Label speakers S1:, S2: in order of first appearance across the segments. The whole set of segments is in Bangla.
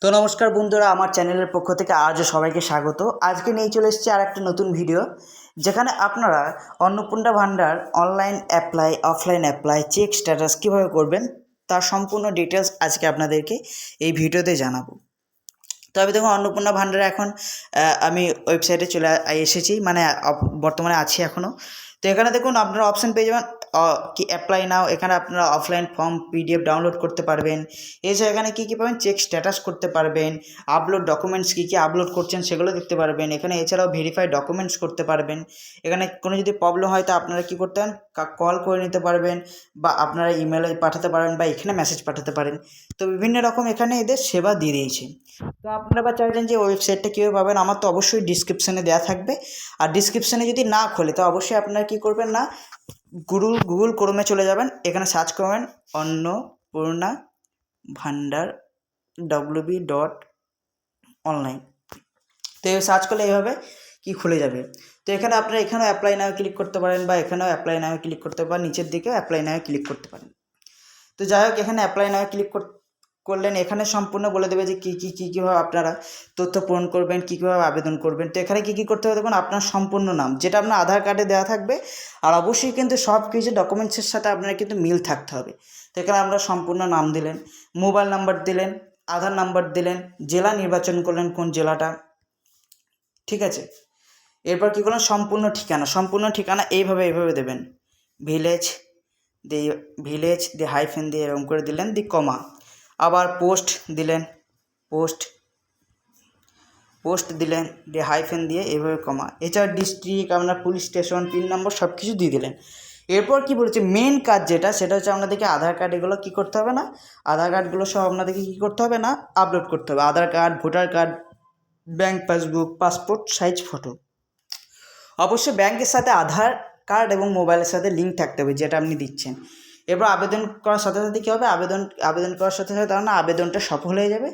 S1: তো নমস্কার বন্ধুরা, আমার চ্যানেলের পক্ষ থেকে আজও সবাইকে স্বাগত। আজকে নিয়ে চলে এসেছি আর একটা নতুন ভিডিও, যেখানে আপনারা Annapurna Bhandar online apply, offline apply, check status কীভাবে করবেন তার সম্পূর্ণ ডিটেলস আজকে আপনাদেরকে এই ভিডিওতে জানাবো। তবে দেখুন, অন্নপূর্ণা ভান্ডারে এখন আমি ওয়েবসাইটে চলে এসেছি, মানে বর্তমানে আছি এখনও। তো এখানে দেখুন আপনারা অপশান পেয়ে যাবেন কি অ্যাপ্লাই নাও। এখানে আপনারা অফলাইন ফর্ম পিডিএফ ডাউনলোড করতে পারবেন। এছাড়া এখানে কী কী পাবেন, চেক স্ট্যাটাস করতে পারবেন, আপলোড ডকুমেন্টস কী কী আপলোড করছেন সেগুলো দেখতে পারবেন। এখানে এছাড়াও ভেরিফাই ডকুমেন্টস করতে পারবেন। এখানে কোনো যদি প্রবলেম হয় তো আপনারা কী করতে পারেন, কল করে নিতে পারবেন, বা আপনারা ইমেলে পাঠাতে পারেন, বা এখানে মেসেজ পাঠাতে পারেন। তো বিভিন্ন রকম এখানে এদের সেবা দিয়ে দিয়েছে। তো আপনারা বা চাইছেন যে ওয়েবসাইটটা কীভাবে পাবেন, আমার তো অবশ্যই ডিসক্রিপশানে দেওয়া থাকবে। আর ডিসক্রিপশানে যদি না খোলে তো অবশ্যই আপনারা কী করবেন না, গুগল ক্রোমে চলে যাবেন, এখানে সার্চ করবেন অন্নপূর্ণা ভান্ডার www.online। তো এই সার্চ করলে এইভাবে কি খুলে যাবে। তো এখানে আপনারা এখানেও অ্যাপ্লাই নাও ক্লিক করতে পারেন, বা এখানেও অ্যাপ্লাই নাও ক্লিক করতে পারেন, নিচের দিকেও অ্যাপ্লাই নাও ক্লিক করতে পারেন। তো যাই হোক, এখানে অ্যাপ্লাই নাও ক্লিক করলেন, এখানে সম্পূর্ণ বলে দেবে যে কীভাবে আপনারা তথ্য পূরণ করবেন, কীভাবে আবেদন করবেন। তো এখানে কী করতে হবে দেখুন, আপনার সম্পূর্ণ নাম যেটা আপনার আধার কার্ডে দেওয়া থাকবে, আর অবশ্যই কিন্তু সব কিছু ডকুমেন্টসের সাথে আপনার কিন্তু মিল থাকতে হবে। তো এখানে আপনারা সম্পূর্ণ নাম দিলেন, মোবাইল নাম্বার দিলেন, আধার নাম্বার দিলেন, জেলা নির্বাচন করলেন কোন জেলাটা, ঠিক আছে। এরপর কী করলেন, সম্পূর্ণ ঠিকানা এইভাবে দেবেন, ভিলেজ দিয়ে হাইফেন দিয়ে এরকম করে দিলেন, দি কমা, আবার পোস্ট দিলেন, পোস্ট দিলেন, দিয়ে হাইফেন দিয়ে এইভাবে কমা। এছাড়া ডিস্ট্রিক্ট, আপনার পুলিশ স্টেশন, পিন নম্বর সব কিছু দিয়ে দিলেন। এরপর কি বলেছে, মেন কাজ যেটা, সেটা হচ্ছে আপনাদেরকে আধার কার্ড এগুলো কী করতে হবে না, আধার কার্ডগুলো সব আপনাদেরকে কী করতে হবে না, আপলোড করতে হবে। Aadhaar card, voter card, bank passbook, passport size photo. অবশ্যই ব্যাংকের সাথে আধার কার্ড এবং মোবাইলের সাথে লিঙ্ক থাকতে হবে যেটা আপনি দিচ্ছেন। এরপর আবেদন করার সাথে সাথে কী হবে, আবেদন করার সাথে সাথে তার না আবেদনটা সফল হয়ে যাবে।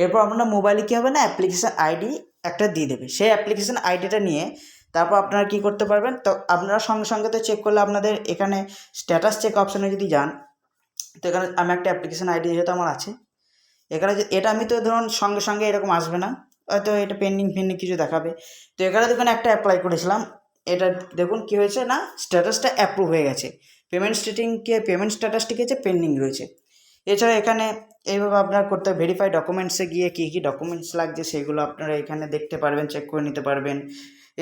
S1: এরপর আপনার মোবাইলে কী হবে না, অ্যাপ্লিকেশান আইডি একটা দিয়ে দেবে। সেই অ্যাপ্লিকেশান আইডিটা নিয়ে তারপর আপনারা কী করতে পারবেন, তো আপনারা সঙ্গে সঙ্গে তো চেক করলে আপনাদের এখানে স্ট্যাটাস চেক অপশানে যদি যান, তো এখানে আমি একটা অ্যাপ্লিকেশান আইডি যেহেতু আমার আছে, এখানে এটা আমি তো ধরুন সঙ্গে সঙ্গে এরকম আসবে না, হয়তো এটা পেন্ডিং কিছু দেখাবে। তো এখানে দেখুন একটা অ্যাপ্লাই করেছিলাম, এটা দেখুন কী হয়েছে না, স্ট্যাটাসটা অ্যাপ্রুভ হয়ে গেছে, পেমেন্ট স্ট্যাটাসটি কি হচ্ছে, পেন্ডিং রয়েছে। এছাড়া এখানে এইভাবে আপনার করতে ভেরিফাই ডকুমেন্টসে গিয়ে কী কী ডকুমেন্টস লাগছে সেগুলো আপনারা এখানে দেখতে পারবেন, চেক করে নিতে পারবেন।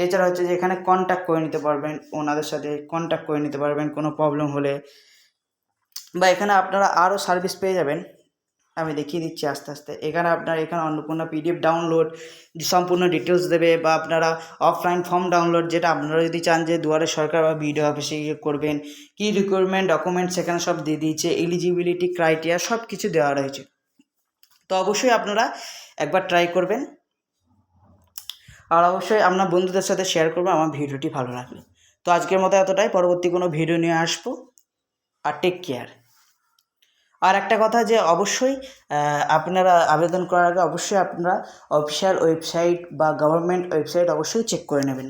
S1: এছাড়া হচ্ছে যে এখানে কন্ট্যাক্ট করে নিতে পারবেন, ওনাদের সাথে কন্ট্যাক্ট করে নিতে পারবেন কোনো প্রবলেম হলে, বা এখানে আপনারা আরও সার্ভিস পেয়ে যাবেন। আমি দেখিয়ে দিচ্ছি আস্তে আস্তে। এখানে অন্নপূর্ণা পিডিএফ ডাউনলোড সম্পূর্ণ ডিটেলস দেবে, বা আপনারা অফলাইন ফর্ম ডাউনলোড, যেটা আপনারা যদি চান যে দুয়ারে সরকার বা বিডিও অফিসে গিয়ে করবেন, কী রিকোয়ারমেন্ট ডকুমেন্টস সেখানে সব দিয়ে দিয়েছে, এলিজিবিলিটি ক্রাইটেরিয়া সব কিছু দেওয়া রয়েছে। তো অবশ্যই আপনারা একবার ট্রাই করবেন, আর অবশ্যই আপনার বন্ধুদের সাথে শেয়ার করবেন আমার ভিডিওটি ভালো লাগলে। তো আজকের মতো এতটাই, পরবর্তী কোনো ভিডিও নিয়ে আসবো, আর টেক কেয়ার। আর একটা কথা, যে অবশ্যই আপনারা আবেদন করার আগে অবশ্যই আপনারা অফিসিয়াল ওয়েবসাইট বা গভর্নমেন্ট ওয়েবসাইট অবশ্যই চেক করে নেবেন।